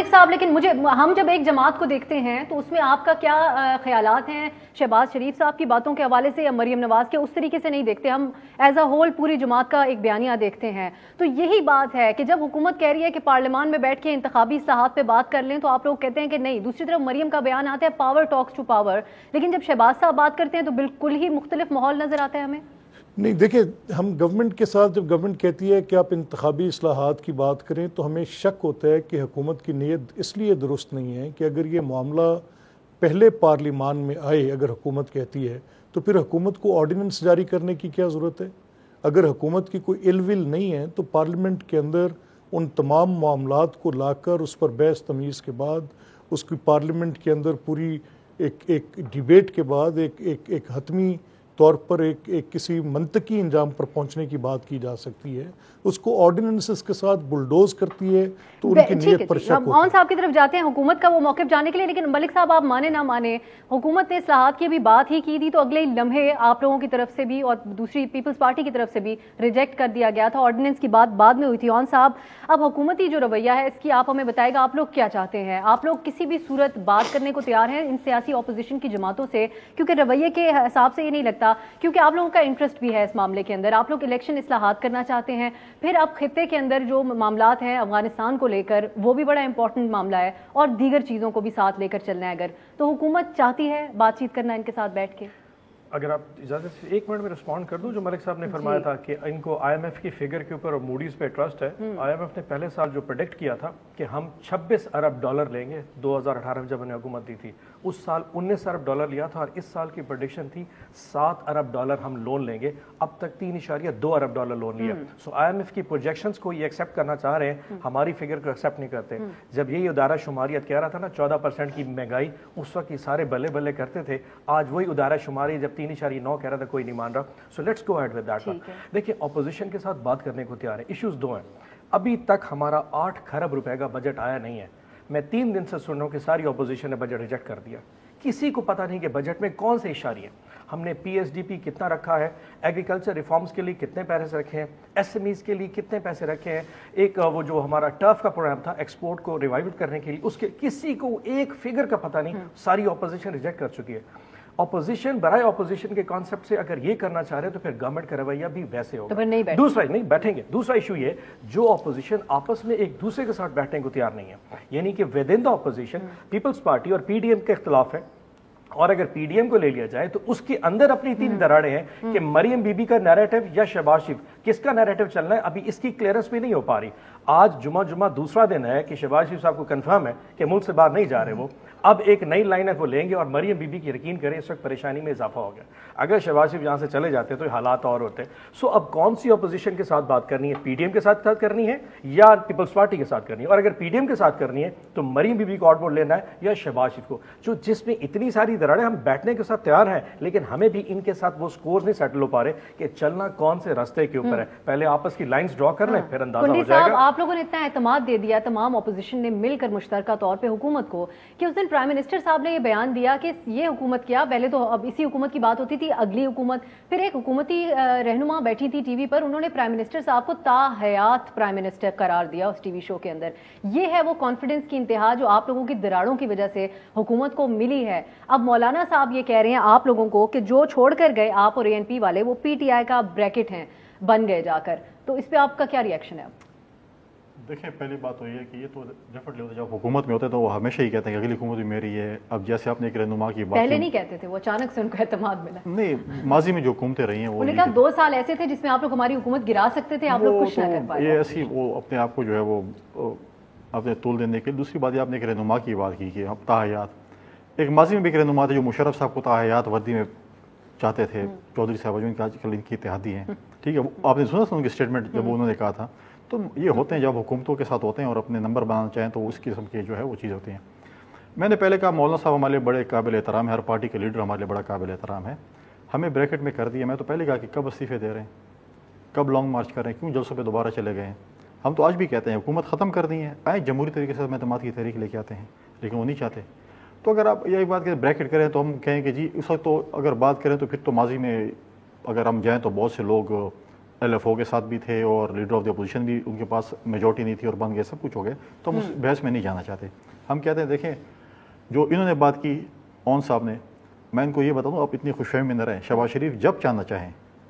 صاحب لیکن ہم جب ایک جماعت کو دیکھتے ہیں تو اس میں آپ کا کیا خیالات ہیں شہباز شریف صاحب کی باتوں کے حوالے سے یا مریم نواز کے؟ اس طریقے سے نہیں دیکھتے ہم، ایز اے ہول پوری جماعت کا ایک بیانیہ دیکھتے ہیں۔ تو یہی بات ہے کہ جب حکومت کہہ رہی ہے کہ پارلیمان میں بیٹھ کے انتخابی اصلاحات پہ بات کر لیں تو آپ لوگ کہتے ہیں کہ نہیں، دوسری طرف مریم کا بیان آتا ہے پاور ٹاکس ٹو پاور، لیکن جب شہباز صاحب بات کرتے ہیں تو بالکل ہی مختلف ماحول نظر آتا ہے ہمیں۔ نہیں دیکھیں، ہم گورنمنٹ کے ساتھ، جب گورنمنٹ کہتی ہے کہ آپ انتخابی اصلاحات کی بات کریں تو ہمیں شک ہوتا ہے کہ حکومت کی نیت اس لیے درست نہیں ہے کہ اگر یہ معاملہ پہلے پارلیمان میں آئے، اگر حکومت کہتی ہے تو پھر حکومت کو آرڈیننس جاری کرنے کی کیا ضرورت ہے؟ اگر حکومت کی کوئی ال ول نہیں ہے تو پارلیمنٹ کے اندر ان تمام معاملات کو لا کر اس پر بحث تمیز کے بعد، اس کی پارلیمنٹ کے اندر پوری ایک ڈیبیٹ کے بعد ایک حتمی طور پر ایک کسی منطقی انجام پر پہنچنے کی بات کی جا سکتی ہے۔ اس کو آرڈیننسز کے ساتھ بلڈوز کرتی ہے تو ان کی نیت پر شک ہوتا ہے۔ معاون صاحب کی طرف جاتے ہیں حکومت کا وہ موقف جاننے کے لیے، لیکن ملک صاحب آپ مانے نہ مانے، حکومت نے اصلاحات کی بھی بات ہی کی تھی تو اگلے لمحے آپ لوگوں کی طرف سے بھی اور دوسری پیپلز پارٹی کی طرف سے بھی ریجیکٹ کر دیا گیا تھا۔ آرڈیننس کی بات بعد میں ہوئی تھی۔ معاون صاحب، اب حکومتی جو رویہ ہے اس کی آپ ہمیں بتائے گا، آپ لوگ کیا چاہتے ہیں؟ آپ لوگ کسی بھی صورت بات کرنے کو تیار ہیں ان سیاسی اپوزیشن کی جماعتوں سے؟ کیونکہ رویے کے حساب سے یہ نہیں لگتا، کیونکہ آپ لوگوں کا انٹرسٹ بھی ہے اس معاملے کے اندر، آپ لوگ الیکشن اصلاحات کرنا چاہتے ہیں، پھر اب خطے کے اندر جو معاملات ہیں افغانستان کو لے کر وہ بھی بڑا امپورٹنٹ معاملہ ہے اور دیگر چیزوں کو بھی ساتھ لے کر چلنا ہے، اگر تو حکومت چاہتی ہے بات چیت کرنا ان کے ساتھ بیٹھ کے؟ اگر آپ اجازت سے ایک منٹ میں رسپونڈ کر دوں، جو ملک صاحب نے فرمایا تھا کہ ان کو آئی ایم ایف کی فگر کے اوپر اور موڈیز پہ ٹرسٹ ہے۔ آئی ایم ایف نے پہلے سال جو پریڈکٹ کیا تھا کہ ہم 26 ارب ڈالر لیں گے 2018 میں جب انہیں حکومت دی تھی، اس سال 19 ارب ڈالر لیا تھا، اور اس سال کی پریڈکشن تھی 7 ارب ڈالر ہم لون لیں گے۔ اب تک 3.2 ارب ڈالر لون لیا۔ سو آئی ایم ایف کی پروجیکشنز کو یہ ایکسیپٹ کرنا چاہ رہے ہیں، ہماری فگر کو ایکسیپٹ نہیں کرتے۔ جب یہ ادارہ شماریت کہہ رہا تھا نا 14% کی مہنگائی، اس وقت یہ سارے بلے بلے کرتے تھے، آج وہی ادارہ شماری جب 3.9 کہہ رہا تھا کوئی نہیں مان رہا۔ So let's go ahead with that one. دیکھیں، اپوزیشن کے ساتھ بات کرنے کو تیار ہے۔ ایشوز دو ہیں، ابھی تک ہمارا 8 کھرب روپے کا بجٹ آیا نہیں ہے۔ میں 3 دن سے سن رہا ہوں کہ ساری اپوزیشن نے بجٹ ریجیکٹ کر دیا، کسی کو پتہ نہیں کہ بجٹ میں کون سے اشارے ہیں۔ ہم نے پی ایس ڈی پی کتنا رکھا ہے، ایگریکلچر ریفارمز کے لیے کتنے پیسے رکھے ہیں، ایس ایم ایز کے لیے کتنے پیسے رکھے ہیں، ایک وہ جو ہمارا ٹرف کا پروگرام تھا ایکسپورٹ کو ریوائیو کرنے کے لیے، اس کے کسی کو ایک فگر کا پتہ نہیں، ساری اپوزیشن ریجیکٹ کر چکی ہے۔ اپوزیشن برائے اپوزیشن کے کانسیپٹ سے اگر یہ کرنا چاہ رہے ہیں تو پھر گورنمنٹ کا رویہ بھی ویسے ہوگا۔ دوسرا نہیں بیٹھیں گے۔ دوسرا ایشو یہ جو اپوزیشن آپس میں ایک دوسرے کے ساتھ بیٹھنے کو تیار نہیں ہے، یعنی کہ with in the opposition Peoples Party اور پی ڈی ایم کے اختلاف ہے، اور اگر پی ڈی ایم کو لے لیا جائے تو اس کے اندر اپنی 3 دراڑیں ہیں کہ مریم بی بی کا نیریٹو یا شہباز شریف، کس کا نیریٹو چلنا ہے ابھی اس کی کلیئرنس بھی نہیں ہو پا رہی۔ آج جمعہ دوسرا دن ہے کہ شہباز شریف صاحب کو کنفرم ہے کہ ملک سے باہر نہیں جا رہے وہ، اب ایک نئی لائن ہے وہ لیں گے، اور مریم بی بی کی یقین کریں اس وقت پریشانی میں اضافہ ہو گیا۔ اگر شہباز شریف یہاں سے چلے جاتے تو حالات اور ہوتے۔ سو اب کون سی اپوزیشن کے ساتھ بات کرنی ہے، پی ڈی ایم کے ساتھ کرنی ہے یا پیپلز پارٹی کے ساتھ کرنی ہے؟ اور اگر پی ڈی ایم کے ساتھ کرنی ہے تو مریم بی بی کو آؤٹ بورڈ لینا ہے یا شہباز شریف کو، جس میں اتنی ساری دراڑیں، ہم بیٹھنے کے ساتھ تیار ہیں لیکن ہمیں بھی ان کے ساتھ وہ سکورز نہیں سیٹل ہو پا رہے کہ چلنا کون سے راستے کے اوپر پر ہے. پہلے آپس کی لائنز ڈرا کر لیں, پھر اندازہ ہو جائے گا. آپ لوگوں نے اتنا اعتماد دے دیا تمام اپوزیشن نے مل کر مشترکہ طور پہ حکومت کو, کہ اس دن پرائم منسٹر صاحب نے یہ بیان دیا کہ یہ حکومت کیا, پہلے تو اب اسی حکومت کی بات ہوتی تھی, اگلی حکومت, پھر ایک حکومتی رہنما بیٹھی تھی ٹی وی پر, انہوں نے پرائم منسٹر صاحب کو تا حیات پرائم منسٹر قرار دیا اس ٹی وی شو کے اندر. یہ ہے وہ کانفیڈنس کی انتہا جو آپ لوگوں کی دراڑوں کی وجہ سے حکومت کو ملی ہے. اب مولانا صاحب یہ کہہ رہے ہیں آپ لوگوں کو کہ جو چھوڑ کر گئے آپ اور ANP والے وہ پی ٹی آئی کا بریکٹ ہیں, بن گئے جا کر, تو اس پہ آپ کا کیا ریئیکشن ہے؟ دیکھیں پہلی بات تو یہ ہے کہ یہ تو ڈیفینیٹلی ہوتا ہے, جب حکومت میں ہوتے تو وہ ہمیشہ ہی کہتے ہیں کہ اگلی حکومت بھی میری ہے. اب جیسے آپ نے ایک رہنما کی بات, پہلے نہیں کہتے تھے, وہ اچانک سے ان کو اعتماد ملا. نہیں, ماضی میں جو حکومتیں رہی ہیں وہ انہوں نے کہا 2 سال ایسے تھے جس میں آپ لوگ ہماری حکومت گرا سکتے تھے, آپ لوگ کچھ نہ کر پائے. یہ ایسی وہ اپنے آپ کو جو ہے وہ اپنے طول دینے کے. دوسری بات یہ آپ نے ایک رہنما کی بات کی کہ تاحیات, ایک ماضی میں بھی ایک رہنما تھے جو مشرف صاحب کو تاحیات وردی میں چاہتے تھے, چودھری صاحب جو ان کے آج کل ان کی اتحادی ہیں, ٹھیک ہے, آپ نے سنا تھا ان کی اسٹیٹمنٹ جب انہوں نے کہا تھا. تو یہ ہوتے ہیں جب حکومتوں کے ساتھ ہوتے ہیں اور اپنے نمبر بنانا چاہیں تو اس قسم کے جو ہے وہ چیز ہوتی ہیں. میں نے پہلے کہا مولانا صاحب ہمارے لیے بڑے قابل احترام ہے, ہر پارٹی کے لیڈر ہمارے لیے بڑا قابل احترام ہے, ہمیں بریکٹ میں کر دیا. میں تو پہلے کہا کہ کب استعفے دے رہے ہیں, کب لانگ مارچ کر رہے ہیں, کیوں جلسوں پہ دوبارہ چلے گئے ہیں. ہم تو آج بھی کہتے ہیں حکومت ختم کر دی ہے, آئیں جمہوری طریقے سے اعتماد کی تحریک لے کے آتے ہیں, لیکن وہ نہیں چاہتے. تو اگر آپ یہی بات کہ بریکٹ کریں تو ہم کہیں کہ جی اس وقت تو اگر بات کریں تو پھر تو ماضی میں اگر ہم جائیں تو بہت سے لوگ LFO کے ساتھ بھی تھے اور لیڈر آف دی اپوزیشن بھی ان کے پاس میجورٹی نہیں تھی اور بن گئے, سب کچھ ہو گئے. تو ہم اس بحث میں نہیں جانا چاہتے. ہم کہتے ہیں دیکھیں جو انہوں نے بات کی اون صاحب نے, میں ان کو یہ بتا دوں آپ اتنی خوش فہمی میں نہ رہیں. شہباز شریف جب چاہنا چاہیں,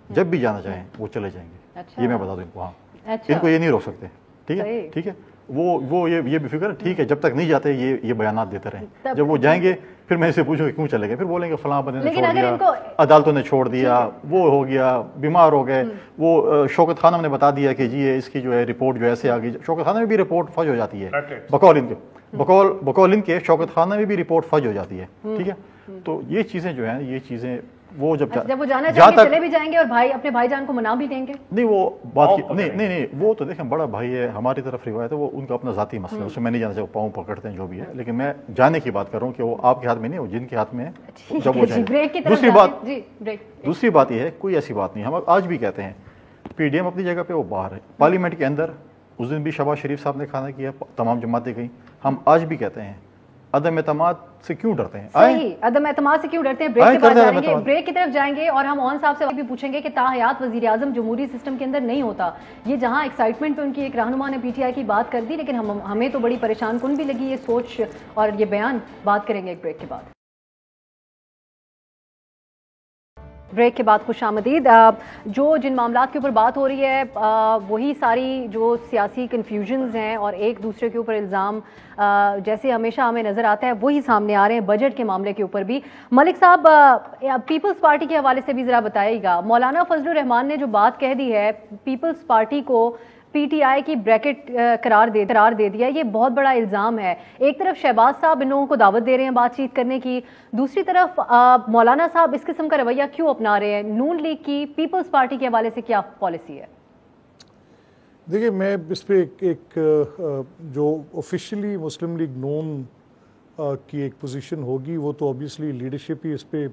جب بھی جانا چاہیں وہ چلے جائیں گے, یہ میں بتا دوں ان کو. ہاں, ان کو یہ نہیں روک سکتے, ٹھیک ہے, ٹھیک ہے. وہ یہ بھی فکر ہے, ٹھیک ہے, جب تک نہیں جاتے یہ بیانات دیتے رہیں. جب وہ جائیں گے پھر میں اسے پوچھوں کہ کیوں چلے گئے, پھر بولیں گے فلاں بندے نے چھوڑ دیا, عدالتوں نے چھوڑ دیا, وہ ہو گیا, بیمار ہو گئے. وہ شوکت خانم نے بتا دیا کہ جی اس کی جو ہے رپورٹ جو ایسے آ گئی. شوکت خانہ میں بھی رپورٹ فج ہو جاتی ہے بقول ان کے, بقول ان کے شوکت خانہ میں بھی رپورٹ فج ہو جاتی ہے, ٹھیک ہے. تو یہ چیزیں جو ہیں, یہ چیزیں وہ جب وہ جانا چاہیں گے چلے بھی جائیں گے اور بھائی اپنے بھائی جان کو منا بھی دیں گے. نہیں وہ بات نہیں, وہ تو دیکھیں بڑا بھائی ہے, ہماری طرف روایت ہے, وہ ان کا اپنا ذاتی مسئلہ ہے, اس میں نہیں جانا چاہیے, پاؤں پکڑتے ہیں جو بھی ہے. لیکن میں جانے کی بات کر رہا ہوں کہ وہ آپ کے ہاتھ میں نہیں, وہ جن کے ہاتھ میں ہے جب وہ جائیں. دوسری بات یہ ہے کوئی ایسی بات نہیں, ہم آج بھی کہتے ہیں PDM اپنی جگہ پہ وہ باہر ہے, پارلیمنٹ کے اندر. اس دن بھی شہباز شریف صاحب نے کھانا کیا, تمام جماعتیں گئیں. ہم آج بھی کہتے ہیں عدم اعتماد سے کیوں ڈرتے ہیں؟ صحیح, عدم اعتماد سے کیوں ڈرتے ہیں؟ بریک کے بعد جائیں گے, بریک کی طرف جائیں گے اور ہم اون صاحب سے بھی پوچھیں گے کہ تاحیات وزیر اعظم جمہوری سسٹم کے اندر نہیں ہوتا. یہ جہاں ایکسائٹمنٹ پہ ان کی ایک رہنما نے PTI کی بات کر دی, لیکن ہمیں تو بڑی پریشان کن بھی لگی یہ سوچ اور یہ بیان. بات کریں گے ایک بریک کے بعد. بریک کے بعد خوش آمدید. جو جن معاملات کے اوپر بات ہو رہی ہے وہی ساری جو سیاسی کنفیوژنز ہیں اور ایک دوسرے کے اوپر الزام جیسے ہمیشہ ہمیں نظر آتا ہے وہی سامنے آ رہے ہیں. بجٹ کے معاملے کے اوپر بھی ملک صاحب پیپلز پارٹی کے حوالے سے بھی ذرا بتائیے گا. مولانا فضل الرحمان نے جو بات کہہ دی ہے پیپلز پارٹی کو PTI کی بریکٹ قرار دے دیا, یہ بہت بڑا الزام ہے. ایک طرف شہباز صاحب ان لوگوں کو دعوت دے رہے ہیں بات چیت کرنے کی, دوسری طرف مولانا صاحب اس قسم کا رویہ کیوں اپنا رہے ہیں؟ نون لیگ کی پیپلز پارٹی کے حوالے سے کیا پالیسی ہے؟ دیکھیے میں اس پہ ایک جو آفیشلی مسلم لیگ نون کی ایک پوزیشن ہوگی وہ تو اوبیسلی لیڈرشپ ہی اس پہ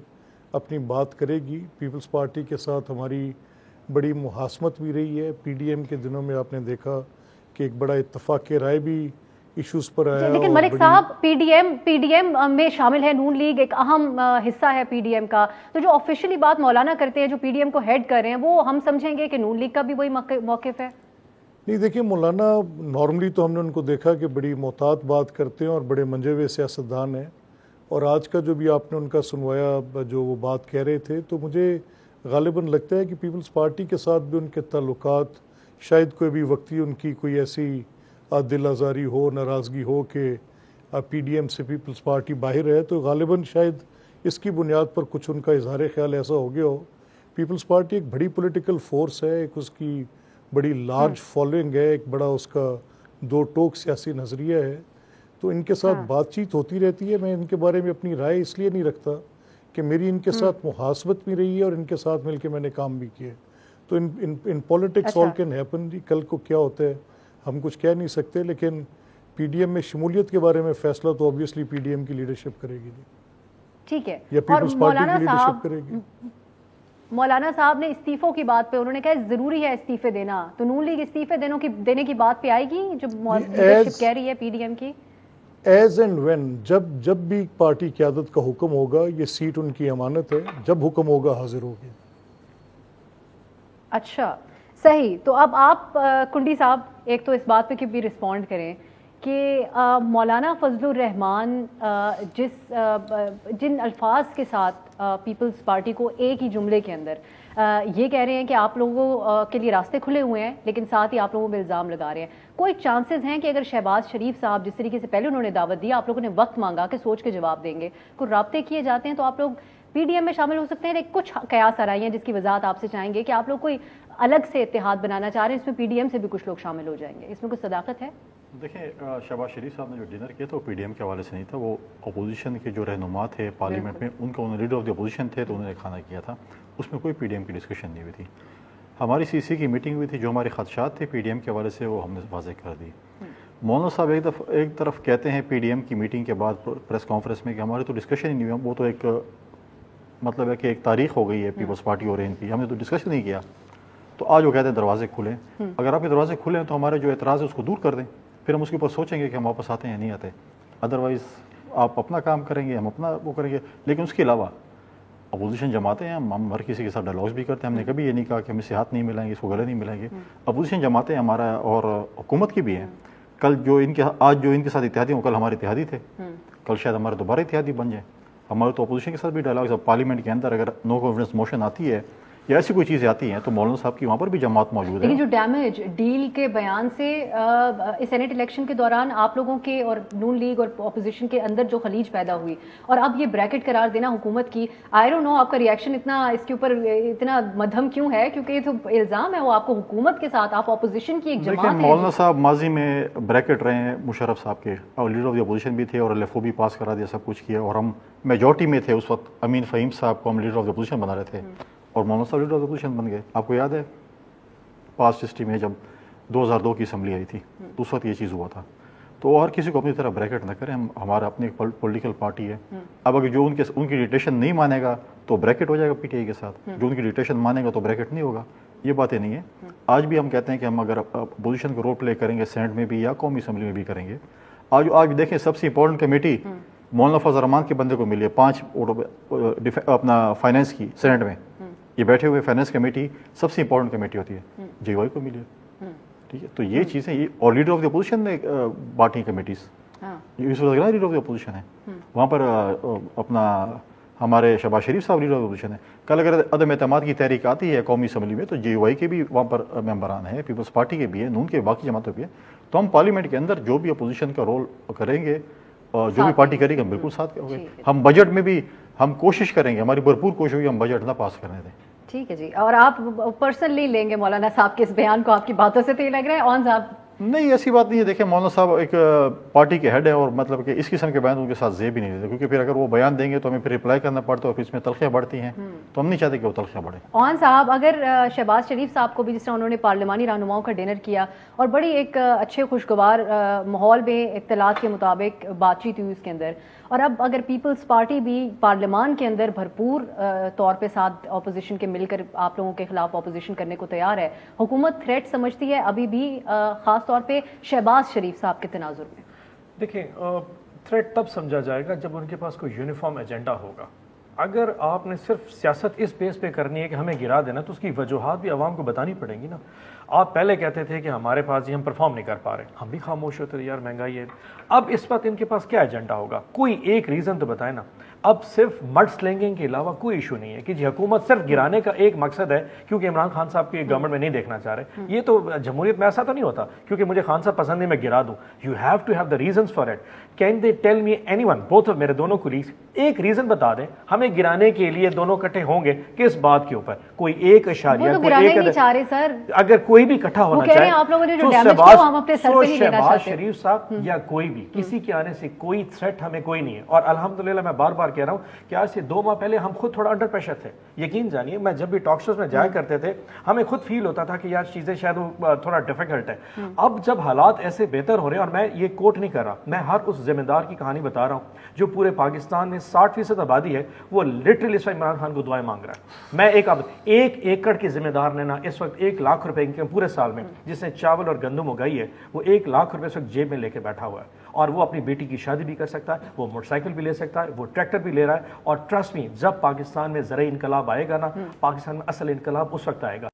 اپنی بات کرے گی. پیپلز پارٹی کے ساتھ ہماری بڑی محاسمت بھی رہی ہے. PDM کے دنوں میں آپ نے دیکھا کہ ایک بڑا اتفاق رائے بھی ایشوز پر آیا. لیکن ملک صاحب PDM میں شامل ہے نون لیگ, ایک اہم حصہ ہے PDM کا. تو جو آفیشلی بات مولانا کرتے ہیں جو PDM کو ہیڈ کر رہے ہیں وہ ہم سمجھیں گے کہ نون لیگ کا بھی وہی موقف ہے؟ نہیں دیکھیں, مولانا نارملی تو ہم نے ان کو دیکھا کہ بڑی محتاط بات کرتے ہیں اور بڑے منجے ہوئے سیاستدان ہیں. اور آج کا جو بھی آپ نے ان کا سنوایا جو وہ بات کہہ رہے تھے تو مجھے غالباً لگتا ہے کہ پیپلز پارٹی کے ساتھ بھی ان کے تعلقات شاید کوئی بھی وقتی ان کی کوئی ایسی دل آزاری ہو, ناراضگی ہو کہ PDM سے پیپلز پارٹی باہر ہے, تو غالباً شاید اس کی بنیاد پر کچھ ان کا اظہار خیال ایسا ہو گیا ہو. پیپلز پارٹی ایک بڑی پولیٹیکل فورس ہے, ایک اس کی بڑی لارج فالوئنگ ہے, ایک بڑا اس کا دو ٹوک سیاسی نظریہ ہے. تو ان کے ساتھ بات چیت ہوتی رہتی ہے. میں ان کے بارے میں اپنی رائے اس لیے نہیں رکھتا کہ میری ان کے ساتھ محاسبت بھی رہی ہے اور ان کے ساتھ مل کے میں نے کام بھی کیا. تو ان پولیٹکس آل کین ہیپن. جی کل کو کیا ہوتا ہے ہم کچھ کہہ نہیں سکتے, لیکن PDM میں شمولیت کے بارے میں فیصلہ تو obviously PDM کی لیڈرشپ کرے گی. ٹھیک ہے, یا پیپلز پارٹی کی لیڈرشپ کرے گی. مولانا صاحب نے استعفوں کی بات پہ انہوں نے کہا ضروری ہے استعفے دینا, تو نون لیگ استعفے دینے کی بات پہ آئے گی جو لیڈرشپ کہہ رہی ہے پی ڈی ایم کی؟ ایز اینڈ وین, جب بھی پارٹی قیادت کا حکم ہوگا, یہ سیٹ ان کی امانت ہے, جب حکم ہوگا حاضر ہوگی. اچھا صحیح. تو اب آپ کنڈی صاحب ایک تو اس بات پہ بھی رسپونڈ کریں کہ مولانا فضل الرحمان جن الفاظ کے ساتھ پیپلز پارٹی کو ایک ہی جملے کے اندر یہ کہہ رہے ہیں کہ آپ لوگوں کے لیے راستے کھلے ہوئے ہیں, لیکن ساتھ ہی آپ لوگوں پہ الزام لگا رہے ہیں, کوئی چانسز ہیں کہ اگر شہباز شریف صاحب جس طریقے سے پہلے انہوں نے دعوت دیا, آپ لوگوں نے وقت مانگا کہ سوچ کے جواب دیں گے, کوئی رابطے کیے جاتے ہیں تو آپ لوگ پی ڈی ایم میں شامل ہو سکتے ہیں؟ کچھ قیاس آرائی ہیں جس کی وضاحت آپ سے چاہیں گے کہ آپ لوگ کوئی الگ سے اتحاد بنانا چاہ رہے ہیں, اس میں پی ڈی ایم سے بھی کچھ لوگ شامل ہو جائیں گے, اس میں کوئی صداقت ہے؟ دیکھیں, شہباز شریف صاحب نے جو ڈنر کیا تھا وہ پی ڈی ایم کے حوالے سے نہیں تھا, وہ اپوزیشن کے جو رہنما تھے پارلیمنٹ میں ان کا لیڈر آف دی اپوزیشن تھے, تو انہوں نے کھانا کیا تھا, اس میں کوئی پی ڈی ایم کی ڈسکشن نہیں ہوئی تھی. ہماری سی سی کی میٹنگ ہوئی تھی, جو ہمارے خدشات تھے پی ڈی ایم کے حوالے سے وہ ہم نے واضح کر دی. مولانا صاحب ایک طرف کہتے ہیں پی ڈی ایم کی میٹنگ کے بعد پریس کانفرنس میں کہ ہمارے تو ڈسکشن ہی نہیں ہوا, وہ تو ایک مطلب ہے کہ ایک تاریخ ہو گئی ہے پیپلز پارٹی اور ان کی, ہم نے تو ڈسکشن نہیں کیا. تو آج وہ کہتے ہیں دروازے کھلیں. اگر آپ کے دروازے کھلیں تو ہمارے جو اعتراض ہے اس کو دور کر دیں, پھر ہم اس کے اوپر سوچیں گے کہ ہم واپس آتے ہیں یا نہیں آتے. ادروائز آپ اپنا کام کریں گے, ہم اپنا وہ کریں گے. لیکن اس کے علاوہ اپوزیشن جماعتیں ہیں, ہم ہر کسی کے ساتھ ڈائلاگس بھی کرتے ہیں, ہم نے کبھی یہ نہیں کہا کہ ہم اس سے ہاتھ نہیں ملائیں گے, اس کو گلے نہیں ملائیں گے. اپوزیشن جماعتیں ہمارا اور حکومت کی بھی ہیں. کل آج جو ان کے ساتھ اتحادی ہوں, کل ہمارے اتحادی تھے, کل شاید ہمارے دوبارہ اتحادی بن جائیں. ہمارے تو اپوزیشن کے ساتھ بھی ڈائلاگس, اب پارلیمنٹ کے اندر اگر نو کانفیڈنس موشن آتی ہے یا ایسی کوئی چیزیں آتی ہیں تو مولانا صاحب کی وہاں پر بھی جماعت موجود ہے. لیکن جو ڈیمیج ڈیل کے بیان سے سینیٹ الیکشن کے دوران آپ لوگوں کے اور نون لیگ اور اپوزیشن کے اندر جو خلیج پیدا ہوئی, اور اب یہ بریکٹ قرار دینا حکومت کی, آئی ڈونٹ نو آپ کا ریئیکشن اتنا اس کے اوپر اتنا مدھم کیوں ہے, کیونکہ یہ تو الزام ہے وہ آپ کو حکومت کے ساتھ, آپ اپوزیشن کی ایک جماعت ہے. مولانا صاحب ماضی میں بریکٹ رہے ہیں مشرف صاحب کے, اور لیڈر آف دی اپوزیشن بھی تھے, اور ایل ایف او بھی پاس کرا دیا, سب کچھ کیا, اور ہم میجورٹی میں تھے اس وقت. امین فہیم صاحب کو ہم لیڈر آف دی اپوزیشن بنا رہے تھے, اور مولانا صاحب لیڈر آف دی اپوزیشن بن گئے. آپ کو یاد ہے پاسٹ ہسٹری میں جب 2002 کی اسمبلی آئی تھی تو اس وقت یہ چیز ہوا تھا. تو ہر کسی کو اپنی طرح بریکٹ نہ کریں, ہمارا اپنی پولیٹیکل پارٹی ہے. اب اگر جو ان کی ڈکٹیشن نہیں مانے گا تو بریکٹ ہو جائے گا پی ٹی آئی کے ساتھ, جو ان کی ڈکٹیشن مانے گا تو بریکٹ نہیں ہوگا. یہ باتیں نہیں ہیں. آج بھی ہم کہتے ہیں کہ ہم اگر اپوزیشن کو رول پلے کریں گے سینٹ میں بھی یا قومی اسمبلی میں بھی کریں گے. آج دیکھیں سب سے امپورٹنٹ کمیٹی مولانا فضل الرحمان کے بندے کو ملی ہے 5 اپنا فائنینس کی سینٹ میں. یہ بیٹھے ہوئے فائنینس کمیٹی سب سے امپورٹنٹ کمیٹی ہوتی ہے, جے وائی کو ملی ہے. ٹھیک ہے, تو یہ چیزیں, اور لیڈر آف دی اپوزیشن نے بانٹی کمیٹیز, اس وقت لیڈر آف دی اپوزیشن ہے وہاں پر. اپنا ہمارے شہباز شریف صاحب لیڈر آف دی اپوزیشن ہے. کل اگر عدم اعتماد کی تحریک آتی ہے قومی اسمبلی میں تو جے وائی کے بھی وہاں پر ممبران ہیں, پیپلز پارٹی کے بھی ہیں, نون کے باقی جماعتوں بھی ہیں. تو ہم پارلیمنٹ کے اندر جو بھی اپوزیشن کا رول کریں گے, جو بھی پارٹی کرے گی, ہم بالکل ساتھ ہوں گے. ہم بجٹ میں بھی ہم کوشش کریں گے, ہماری بھرپور کوشش ہوگی ہم بجٹ نہ پاس کرنے دیں. ٹھیک ہے جی. اور آپ پرسنلی لیں گے مولانا صاحب کے اس بیان کو, آپ کی باتوں سے تو یہ لگ رہا ہے. اون صاحب نہیں, ایسی بات نہیں ہے. دیکھیں مولانا صاحب ایک پارٹی کے ہیڈ ہیں, اور مطلب کہ اس قسم کے بیان ان کے ساتھ زیب بھی نہیں دیتے, کیونکہ پھر اگر وہ بیان دیں گے تو ہمیں پھر رپلائی کرنا پڑتا ہے, اور پھر اس میں تلخیاں بڑھتی ہیں, تو ہم نہیں چاہتے کہ وہ تلخیاں بڑھیں. اون صاحب اگر شہباز شریف صاحب کو بھی جس طرح انہوں نے پارلیمانی رہنماؤں کا ڈنر کیا اور بڑی ایک اچھے خوشگوار ماحول میں اطلاعات کے مطابق بات چیت ہوئی اس کے اندر, اور اب اگر پیپلز پارٹی بھی پارلیمان کے اندر بھرپور طور پہ ساتھ اپوزیشن کے مل کر آپ لوگوں کے خلاف اپوزیشن کرنے کو تیار ہے, حکومت تھریٹ سمجھتی ہے ابھی بھی خاص طور پہ شہباز شریف صاحب کے تناظر میں؟ دیکھیں, تھریٹ تب سمجھا جائے گا جب ان کے پاس کوئی یونیفارم ایجنڈا ہوگا. اگر آپ نے صرف سیاست اس بیس پہ کرنی ہے کہ ہمیں گرا دینا, تو اس کی وجوہات بھی عوام کو بتانی پڑیں گی نا. آپ پہلے کہتے تھے کہ ہمارے پاس ہم پرفارم نہیں کر پا رہے, ہم بھی خاموش ہوتے تھے, یار مہنگائی ہے. اب اس وقت ان کے پاس کیا ایجنڈا ہوگا؟ کوئی ایک ریزن تو بتائیں نا. اب صرف مڈ سلنگنگ کے علاوہ کوئی ایشو نہیں ہے کہ جی حکومت صرف گرانے کا ایک مقصد ہے کیونکہ عمران خان صاحب کی گورنمنٹ میں نہیں دیکھنا چاہ رہے. یہ تو جمہوریت میں ایسا تو نہیں ہوتا کیونکہ مجھے خان صاحب پسند ہے میں گرا دوں. You have to have the reasons for it. Can they tell me any one, both میرے دونوں کولیگز, ایک ریزن بتا دیں ہمیں گرانے کے لیے دونوں اکٹھے ہوں گے کس بات کے اوپر؟ کوئی ایک اشاریہ, نہیں چاہ رہے سر. اگر کوئی کوئی بھی اکٹھا ہونا چاہے آپ لوگوں نے جو ڈیمیج کیا ہم اپنے سر پہ نہیں لینا چاہتے. شہباز شریف صاحب یا کوئی بھی کسی کے آنے سے کوئی تھریٹ ہمیں کوئی نہیں ہے. اور الحمدللہ میں بار بار کہہ رہا ہوں کہ آج سے 2 ماہ پہلے ہم خود تھوڑا انڈر پریشر تھے. یقین جانیے میں جب بھی ٹاک شوز میں جایا کرتے تھے ہمیں خود فیل ہوتا تھا کہ یار چیزیں شاید تھوڑا ڈیفیکلٹ ہے. اب جب حالات ایسے بہتر ہو رہے ہیں, اور میں یہ کوٹ نہیں کر رہا, میں ہر اس ذمہ دار کی کہانی بتا رہا ہوں جو پورے پاکستان میں 60% آبادی ہے, وہ لٹرلی اس وقت عمران خان کو دعائیں مانگ رہا ہے. میں ایک ایکڑ کے ذمہ دار نے نا اس وقت 1 لاکھ روپے پورے سال میں, جس نے چاول اور گندم اگائی ہے, وہ 1 لاکھ روپے اس وقت جیب میں لے کے بیٹھا ہوا ہے. اور وہ اپنی بیٹی کی شادی بھی کر سکتا ہے, وہ موٹر سائیکل بھی لے سکتا ہے, وہ ٹریکٹر بھی لے رہا ہے. اور ٹرسٹ می, جب پاکستان میں زرعی انقلاب آئے گا نا, پاکستان میں اصل انقلاب اس وقت آئے گا.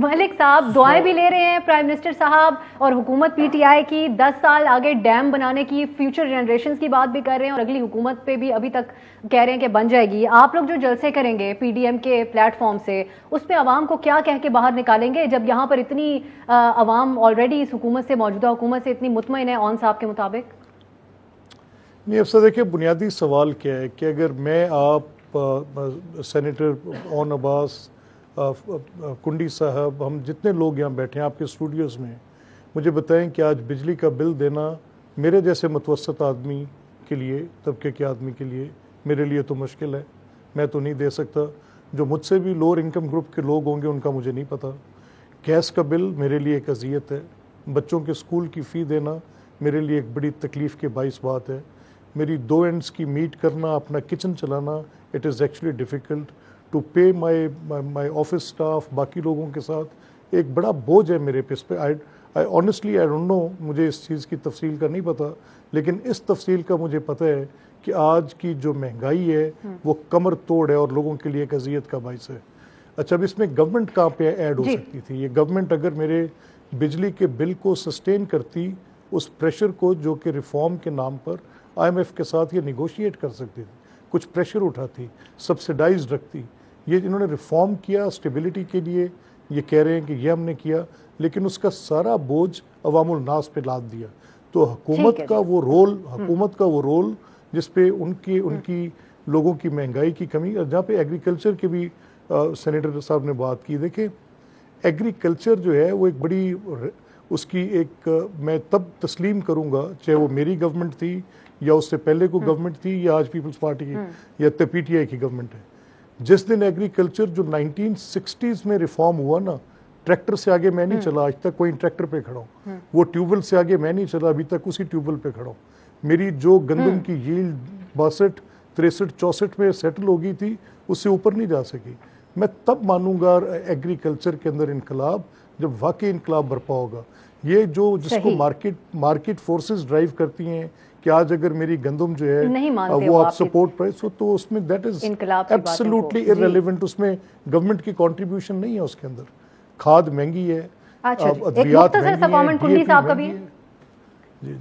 ملک صاحب دعائیں بھی لے رہے ہیں پرائم منسٹر صاحب, اور حکومت پی ٹی آئی کی 10 سال آگے ڈیم بنانے کی, فیوچر جنریشنز کی بات بھی کر رہے ہیں, اور اگلی حکومت پہ بھی ابھی تک کہہ رہے ہیں کہ بن جائے گی. آپ لوگ جو جلسے کریں گے پی ڈی ایم کے پلیٹ فارم سے, اس پہ عوام کو کیا کہہ کے باہر نکالیں گے, جب یہاں پر اتنی عوام آلریڈی اس حکومت سے, موجودہ حکومت سے اتنی مطمئن ہے اون صاحب کے مطابق؟ نہیں, اب سے دیکھیں بنیادی سوال کیا ہے کہ اگر میں, آپ, سینیٹر اون عباس, کنڈی صاحب, ہم جتنے لوگ یہاں بیٹھے ہیں آپ کے اسٹوڈیوز میں, مجھے بتائیں کہ آج بجلی کا بل دینا میرے جیسے متوسط آدمی کے لیے, طبقے کے آدمی کے لیے, میرے لیے تو مشکل ہے, میں تو نہیں دے سکتا. جو مجھ سے بھی لوور انکم گروپ کے لوگ ہوں گے ان کا مجھے نہیں پتا. گیس کا بل میرے لیے ایک اذیت ہے, بچوں کے اسکول کی فی دینا میرے لیے ایک بڑی تکلیف کے باعث بات ہے. میری 2 اینڈز کی میٹ کرنا, اپنا کچن چلانا, it is actually difficult to pay my office staff, باقی لوگوں کے ساتھ ایک بڑا بوجھ ہے میرے پہ. اس پہ آنیسٹلی آئی ڈونٹ نو, مجھے اس چیز کی تفصیل کا نہیں پتا, لیکن اس تفصیل کا مجھے پتہ ہے کہ آج کی جو مہنگائی ہے وہ کمر توڑ ہے اور لوگوں کے لیے ایک اذیت کا باعث ہے. اچھا, اب اس میں گورنمنٹ کہاں پہ ایڈ ہو سکتی تھی؟ یہ گورنمنٹ اگر میرے بجلی کے بل کو سسٹین کرتی, اس پریشر کو جو کہ ریفارم کے نام پر آئی ایم ایف کے ساتھ یہ نیگوشیٹ کر سکتی تھی, کچھ پریشر اٹھاتی, سبسیڈائز رکھتی. یہ انہوں نے ریفارم کیا اسٹیبلٹی کے لیے, یہ کہہ رہے ہیں کہ یہ ہم نے کیا, لیکن اس کا سارا بوجھ عوام الناس پہ لاد دیا. تو حکومت کا وہ رول جس پہ ان کی لوگوں کی مہنگائی کی کمی, اور جہاں پہ ایگریکلچر کے بھی سینیٹر صاحب نے بات کی. دیکھیں ایگریکلچر جو ہے وہ ایک بڑی, اس کی ایک, میں تب تسلیم کروں گا چاہے وہ میری گورنمنٹ تھی یا اس سے پہلے کو گورنمنٹ تھی یا آج پیپلز پارٹی کی یا پی ٹی آئی کی گورنمنٹ ہے. جس دن ایگریکلچر جو 1960s میں ریفارم ہوا نا, ٹریکٹر سے آگے میں نہیں چلا, آج تک کوئی ٹریکٹر پہ کھڑا ہوں. وہ ٹیوبل سے آگے میں نہیں چلا, ابھی تک اسی ٹیوبل پہ کھڑا ہوں. میری جو گندم کی ییلڈ 62, 63, 64 میں سیٹل ہو گئی تھی, اس سے اوپر نہیں جا سکی. میں تب مانوں گا ایگریکلچر کے اندر انقلاب جب واقعی انقلاب برپا ہوگا. یہ جو جس کو مارکیٹ فورسز ڈرائیو کرتی ہیں کہ آج اگر میری گندم جو ہے وہ آپ سپورٹ پرائس ہو, تو اس میں دیٹ از ایبسلیوٹلی ارریلیونٹ. اس میں گورنمنٹ کی کنٹریبیوشن نہیں ہے اس کے اندر. کھاد مہنگی ہے, ادویات مہنگی ہیں.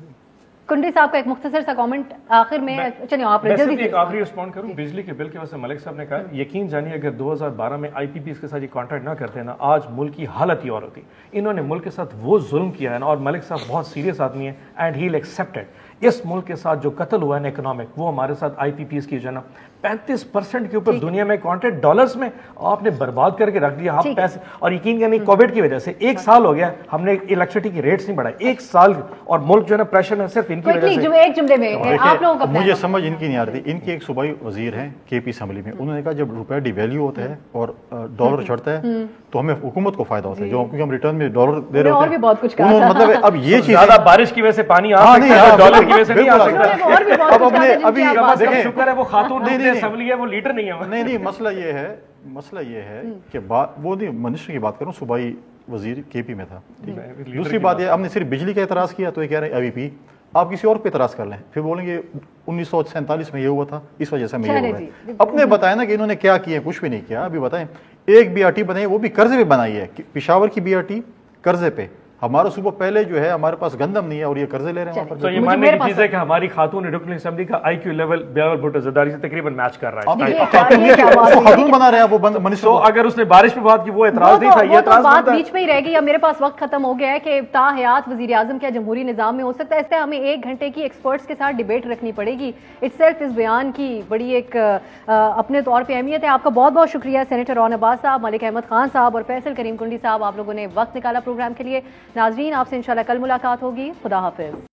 کنڈی صاحب کا ایک مختصر سا کامنٹ آخر میں, چلیے آپ جلدی سے ایک آخری رسپونڈ کروں. بجلی کے بل کی وجہ سے ملک صاحب نے کہا, یقین جانیے اگر 2012 میں آئی پی پی کے ساتھ یہ کانٹریکٹ نہ کرتے نا, آج ملک کی حالت ہی اور ہوتی. انہوں نے ملک کے ساتھ وہ ظلم کیا ہے نا, اور ملک صاحب بہت سیریس آدمی ہیں اینڈ ہی ول ایکسیپٹڈ. اس ملک کے ساتھ جو قتل ہوا ہے نا اکنامک, وہ ہمارے ساتھ آئی پی پیز کی جو ہے نا 35% کے اوپر دنیا میں کانٹریکٹ ڈالرز میں آپ نے برباد کر کے رکھ دیا آپ پیسے. اور یقین کریں کووڈ کی وجہ سے 1 سال ہو گیا ہم نے الیکٹریسٹی کی ریٹس نہیں بڑھائے, 1 سال, اور ملک جو ہے نا پریشر میں صرف ان کی وجہ سے. ایک جملے میں آپ لوگوں کا مجھے سمجھ ان کی نہیں آ رہی. ان کے ایک صوبائی وزیر ہیں کے پی اسمبلی میں, انہوں نے کہا جب روپیہ ڈی ویلیو ہوتا ہے اور ڈالر چڑھتا ہے تو ہمیں حکومت کو فائدہ ہوتا ہے, جو کیونکہ ہم ریٹرن میں ڈالر دے رہے ہوتے ہیں. بہت کچھ کہا, مطلب اب یہ چیز زیادہ بارش کی وجہ سے پانی آ سکتا ہے, ڈالر کی وجہ سے نہیں آ سکتا. اب اپنے ابھی شکر ہے وہ خاتون اسمبلی ہے, وہ لیڈر نہیں ہے. نہیں, مسئلہ یہ ہے کہ وہ نہیں, منسٹر کی بات کروں, صوبائی وزیر کے پی میں تھا. دوسری بات یہ, ہم نے صرف بجلی کا اعتراض کیا تو یہ کہہ رہے ہیں ابھی پی, آپ کسی اور پہ اعتراض کر لیں, پھر بولیں گے 1947 میں یہ ہوا تھا اس وجہ سے ہمیں یہ ہوا ہے. اپنے بتائیں نا کہ انہوں نے کیا کیا, کچھ بھی نہیں کیا. ابھی بتائیں ایک بی آر ٹی بنائی, وہ بھی قرضے پہ بنائی ہے. پشاور کی بی آر ٹی قرضے پہ, ہمارا صوبہ پہلے جو ہے ہمارے پاس گندم نہیں ہے اور یہ قرضے لے رہے ہیں وہاں پر. تو یہ ماننے کی چیز ہے کہ ہماری خاتون رکن اسمبلی کا آئی کیو لیول بیور بھٹو زرداری سے تقریباً میچ کر رہا ہے. خاتون بنا رہے ہیں وہ منسٹر. تو اگر اس نے بارش پہ بات کی وہ اعتراض نہیں تھا, یہ اعتراض بات بیچ میں ہی رہ گئی. اب میرے پاس وقت ختم ہو گیا ہے کہ تا حیات وزیر اعظم کیا جمہوری نظام میں ہو سکتا ہے. اس سے ہمیں 1 گھنٹے کی ایکسپرٹس کے ساتھ ڈیبیٹ رکھنی پڑے گی. اٹ سیلف اس بیان کی بڑی ایک اپنے طور پہ اہمیت ہے. آپ کا بہت بہت شکریہ سینیٹر رون عباس صاحب, ملک احمد خان صاحب اور فیصل کریم کنڈی صاحب, آپ لوگوں نے وقت نکالا پروگرام کے لیے. ناظرین, آپ سے انشاءاللہ کل ملاقات ہوگی. خدا حافظ.